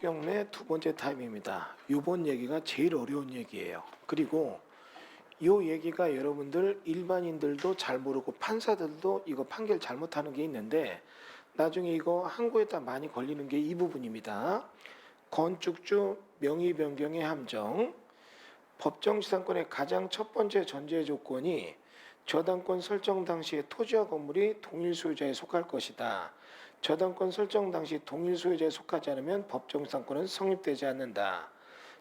경매 두 번째 타임입니다. 이번 얘기가 제일 어려운 얘기예요. 그리고 이 얘기가 여러분들 일반인들도 잘 모르고 판사들도 이거 판결 잘못하는 게 있는데 나중에 이거 항고에다 많이 걸리는 게 이 부분입니다. 건축주 명의 변경의 함정. 법정지상권의 가장 첫 번째 전제 조건이 저당권 설정 당시의 토지와 건물이 동일 소유자에 속할 것이다. 저당권 설정 당시 동일 소유자에 속하지 않으면 법정지상권은 성립되지 않는다.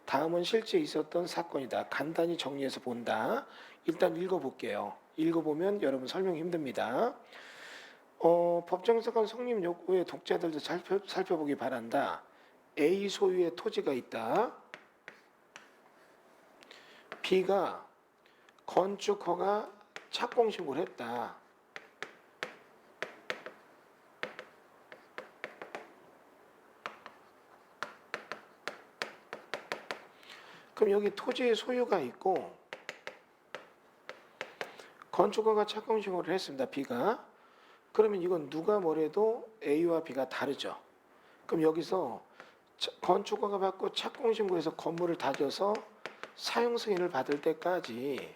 다음은 실제 있었던 사건이다. 간단히 정리해서 본다. 일단 읽어볼게요. 읽어보면 여러분 설명 힘듭니다. 법정지상권 성립 요구의 독자들도 살펴보기 바란다. A 소유의 토지가 있다. B가 건축허가 착공신고를 했다. 그럼 여기 토지의 소유가 있고 건축허가 착공신고를 했습니다. B가. 그러면 이건 누가 뭐래도 A와 B가 다르죠. 그럼 여기서 건축허가 받고 착공신고해서 건물을 다져서 사용승인을 받을 때까지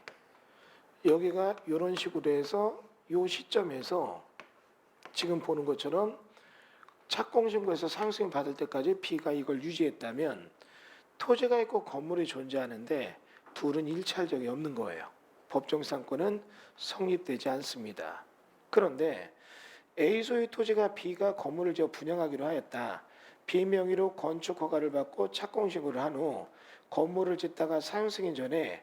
여기가 이런 식으로 해서 이 시점에서 지금 보는 것처럼 착공신고해서 사용승인 받을 때까지 B가 이걸 유지했다면 토지가 있고 건물이 존재하는데 둘은 일찰적이 없는 거예요. 법정지상권은 성립되지 않습니다. 그런데 A 소유 토지가 B가 건물을 지어 분양하기로 하였다. B 명의로 건축허가를 받고 착공신고를 한 후 건물을 짓다가 사용승인 전에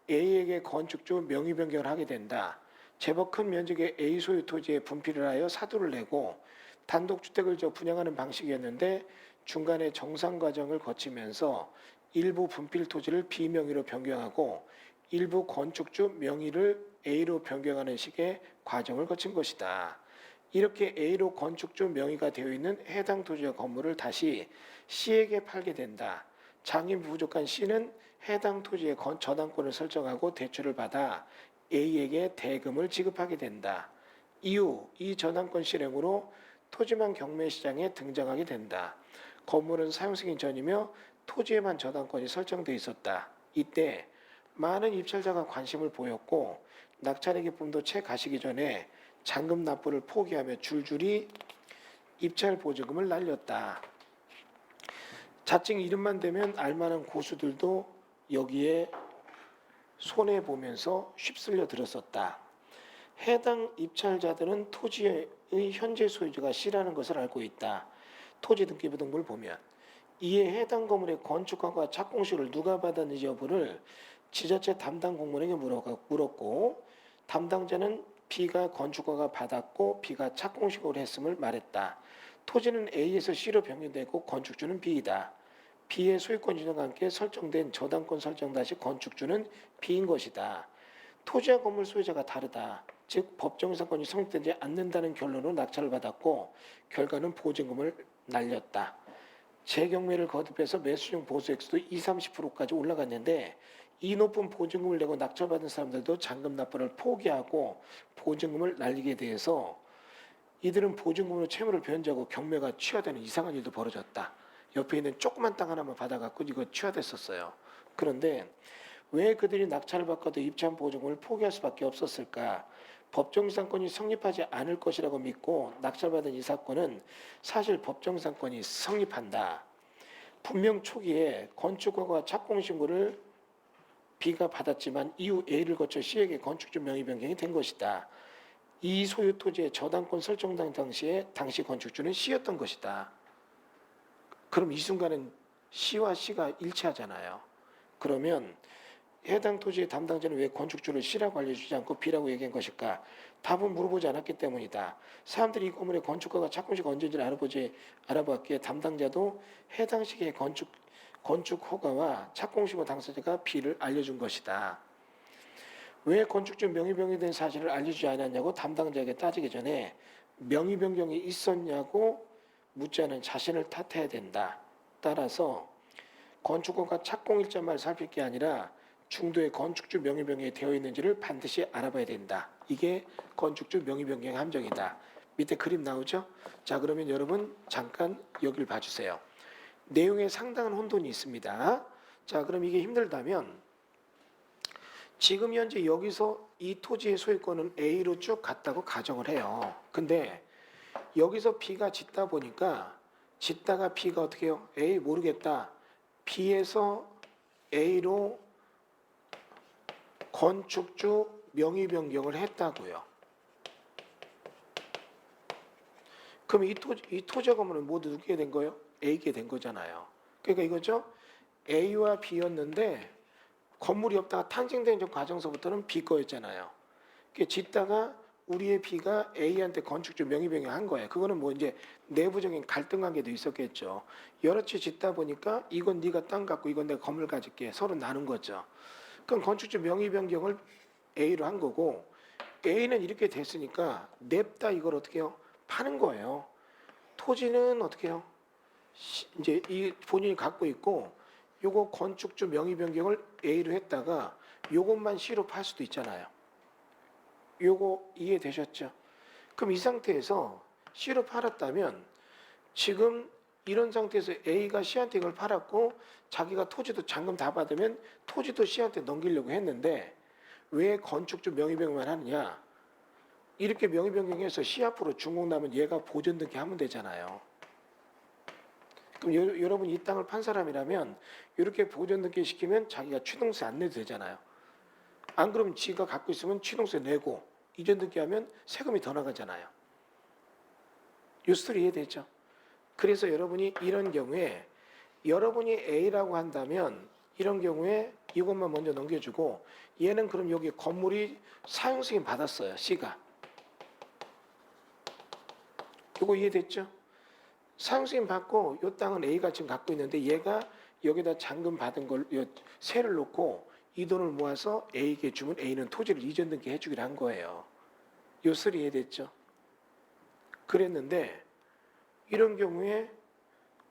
A에게 건축주 명의 변경을 하게 된다. 제법 큰 면적의 A 소유 토지에 분필을 하여 사도를 내고 단독주택을 지어 분양하는 방식이었는데 중간에 정상 과정을 거치면서 일부 분필 토지를 B 명의로 변경하고 일부 건축주 명의를 A로 변경하는 식의 과정을 거친 것이다. 이렇게 A로 건축주 명의가 되어 있는 해당 토지와 건물을 다시 C에게 팔게 된다. 장인 부족한 C는 해당 토지의 저당권을 설정하고 대출을 받아 A에게 대금을 지급하게 된다. 이후 이 저당권 실행으로 토지만 경매시장에 등장하게 된다. 건물은 사용승인 전이며 토지에만 저당권이 설정돼 있었다. 이때 많은 입찰자가 관심을 보였고 낙찰의 기쁨도 채 가시기 전에 잔금 납부를 포기하며 줄줄이 입찰 보조금을 날렸다. 자칭 이름만 대면 알만한 고수들도 여기에 손해보면서 휩쓸려 들었었다. 해당 입찰자들은 토지의 현재 소유주가 C라는 것을 알고 있다. 토지 등기부 등본을 보면 이에 해당 건물의 건축허가 착공식을 누가 받았는지 여부를 지자체 담당 공무원에게 물었고 담당자는 B가 건축허가 받았고 B가 착공식을 했음을 말했다. 토지는 A에서 C로 변경되고 건축주는 B이다. B의 소유권 인정과 함께 설정된 저당권 설정 당시 건축주는 B인 것이다. 토지와 건물 소유자가 다르다. 즉 법정지상권이 성립되지 않는다는 결론으로 낙찰을 받았고 결과는 보증금을 날렸다. 재경매를 거듭해서 매수 중 보수액수도 20-30%까지 올라갔는데 이 높은 보증금을 내고 낙찰받은 사람들도 잔금 납부를 포기하고 보증금을 날리게 돼서 이들은 보증금으로 채무를 변제하고 경매가 취하되는 이상한 일도 벌어졌다. 옆에 있는 조그만 땅 하나만 받아갖고 이거 취하됐었어요. 그런데 왜 그들이 낙찰을 받고도 입찰 보증금을 포기할 수밖에 없었을까? 법정지상권이 성립하지 않을 것이라고 믿고 낙찰받은 이 사건은 사실 법정지상권이 성립한다. 분명 초기에 건축허가 착공신고를 B가 받았지만 이후 A를 거쳐 C에게 건축주 명의 변경이 된 것이다. 이 소유 토지의 저당권 설정 당시에 당시 건축주는 C였던 것이다. 그럼 이 순간은 C와 C가 일치하잖아요. 그러면 해당 토지의 담당자는 왜 건축주를 C라고 알려주지 않고 B라고 얘기한 것일까? 답은 물어보지 않았기 때문이다. 사람들이 이 건물의 건축허가 착공시가 언제인지를 알아봤기에 담당자도 해당 시기의 건축허가와 착공시효 당사자가 B를 알려준 것이다. 왜 건축주 명의 변경이 된 사실을 알려주지 않았냐고 담당자에게 따지기 전에 명의 변경이 있었냐고 묻지 않은 자신을 탓해야 된다. 따라서 건축허가 착공일자만 살필 게 아니라 중도에 건축주 명의 변경이 되어 있는지를 반드시 알아봐야 된다. 이게 건축주 명의 변경 함정이다. 밑에 그림 나오죠? 자, 그러면 여러분 잠깐 여기를 봐주세요. 내용에 상당한 혼돈이 있습니다. 자, 그럼 이게 힘들다면 지금 현재 여기서 이 토지의 소유권은 A로 쭉 갔다고 가정을 해요. 근데 여기서 B가 짓다 보니까 짓다가 B가 어떻게 해요? A 모르겠다. B에서 A로 건축주 명의 변경을 했다고요. 그럼 이 토지 건물은 모두 누구게 된 거예요? A게 된 거잖아요. 그러니까 이거죠. A와 B였는데 건물이 없다가 탄생된 과정서부터는 B 거였잖아요. 짓다가 우리의 B가 A한테 건축주 명의 변경한 거예요. 그거는 뭐 이제 내부적인 갈등 관계도 있었겠죠. 여러 채 짓다 보니까 이건 네가 땅 갖고 이건 내가 건물 가질게 서로 나눈 거죠. 그럼 건축주 명의 변경을 A로 한 거고 A는 이렇게 됐으니까 냅다 이걸 어떻게 해요? 파는 거예요. 토지는 어떻게 해요? 이제 이 본인이 갖고 있고 요거 건축주 명의 변경을 A로 했다가 요것만 C로 팔 수도 있잖아요. 요거 이해되셨죠? 그럼 이 상태에서 C로 팔았다면 지금 이런 상태에서 A가 C한테 이걸 팔았고 자기가 토지도 잔금 다 받으면 토지도 C한테 넘기려고 했는데 왜 건축주 명의 변경만 하느냐? 이렇게 명의 변경해서 C 앞으로 준공 나면 얘가 보존 등기하면 되잖아요. 그럼 여러분 이 땅을 판 사람이라면 이렇게 보존 등기 시키면 자기가 취등세 안 내도 되잖아요. 안 그러면 지가 갖고 있으면 취등세 내고 이전 등기하면 세금이 더 나가잖아요. 이 스토리 이해되죠? 그래서 여러분이 이런 경우에 여러분이 A라고 한다면 이런 경우에 이것만 먼저 넘겨주고 얘는 그럼 여기 건물이 사용승인 받았어요. C가. 이거 이해됐죠? 사용승인 받고 이 땅은 A가 지금 갖고 있는데 얘가 여기다 잔금 받은 걸 세를 놓고 이 돈을 모아서 A에게 주면 A는 토지를 이전 등기 해주기로 한 거예요. 요 소리 이해됐죠? 그랬는데 이런 경우에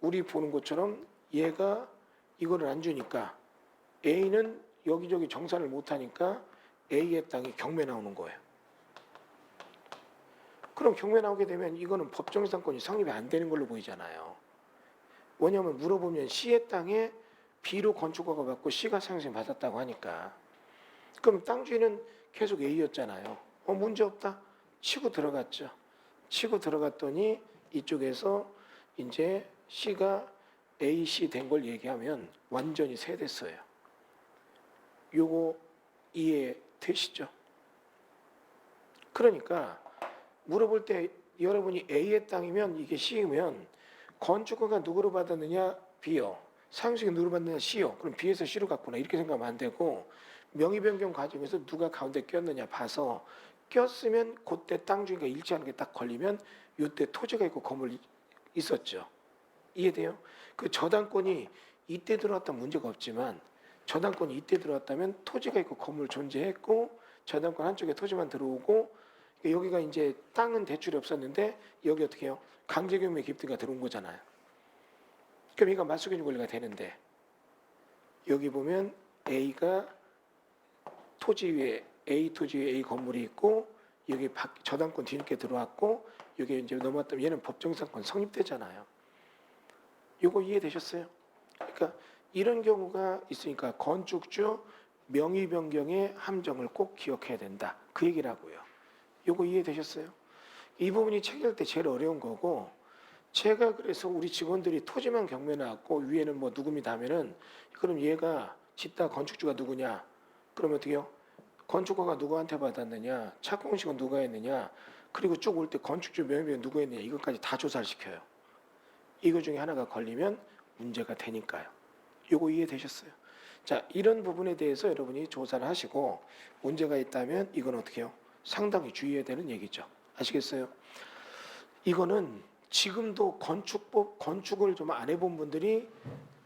우리 보는 것처럼 얘가 이거를 안 주니까 A는 여기저기 정산을 못하니까 A의 땅이 경매 나오는 거예요. 그럼 경매 나오게 되면 이거는 법정상권이 성립이 안 되는 걸로 보이잖아요. 왜냐하면 물어보면 C의 땅에 B로 건축허가 받고 C가 사용승인 받았다고 하니까 그럼 땅 주인은 계속 A였잖아요. 문제 없다. 치고 들어갔죠. 치고 들어갔더니 이쪽에서 이제 C가 A, C 된 걸 얘기하면 완전히 세됐어요. 요거 이해되시죠? 그러니까 물어볼 때 여러분이 A의 땅이면 이게 C이면 건축허가 누구로 받았느냐? B요. 사용승인 누구로 받느냐? C요. 그럼 B에서 C로 갔구나. 이렇게 생각하면 안 되고 명의 변경 과정에서 누가 가운데 꼈느냐 봐서 꼈으면 그때 땅 주인과 일치하는 게 딱 걸리면 이때 토지가 있고 건물이 있었죠. 이해돼요? 그 저당권이 이때 들어왔다면 문제가 없지만 저당권이 이때 들어왔다면 토지가 있고 건물 존재했고 저당권 한쪽에 토지만 들어오고 여기가 이제 땅은 대출이 없었는데 여기 어떻게 해요? 강제경매 기입등기가 들어온 거잖아요. 그럼 얘가 맞수기준 권리가 되는데 여기 보면 A가 토지 위에 A 토지 위에 A 건물이 있고 여기 저당권 뒤늦게 들어왔고 여기 이제 넘어왔다면 얘는 법정상권 성립되잖아요. 이거 이해되셨어요? 그러니까 이런 경우가 있으니까 건축주 명의 변경의 함정을 꼭 기억해야 된다. 그 얘기라고요. 이거 이해되셨어요? 이 부분이 체결할 때 제일 어려운 거고 제가 그래서 우리 직원들이 토지만 경매 나왔고 위에는 뭐 누구입니다 하면은 그럼 얘가 짓다 건축주가 누구냐? 그러면 어떻게 해요? 건축허가 누구한테 받았느냐? 착공식은 누가 했느냐? 그리고 쭉 올 때 건축주 명의변경 누구 했느냐? 이것까지 다 조사를 시켜요. 이거 중에 하나가 걸리면 문제가 되니까요. 이거 이해되셨어요? 자, 이런 부분에 대해서 여러분이 조사를 하시고 문제가 있다면 이건 어떻게 해요? 상당히 주의해야 되는 얘기죠. 아시겠어요? 이거는 지금도 건축을 좀 안 해본 분들이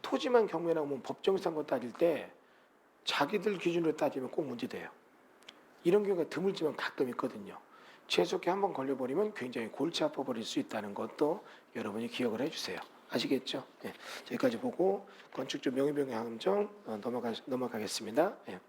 토지만 경매 나오면 법정상권 따질 때 자기들 기준으로 따지면 꼭 문제돼요. 이런 경우가 드물지만 가끔 있거든요. 재수없게 한번 걸려버리면 굉장히 골치 아파버릴 수 있다는 것도 여러분이 기억을 해주세요. 아시겠죠? 예, 여기까지 보고 건축주 명의변경 함정 넘어가겠습니다. 예.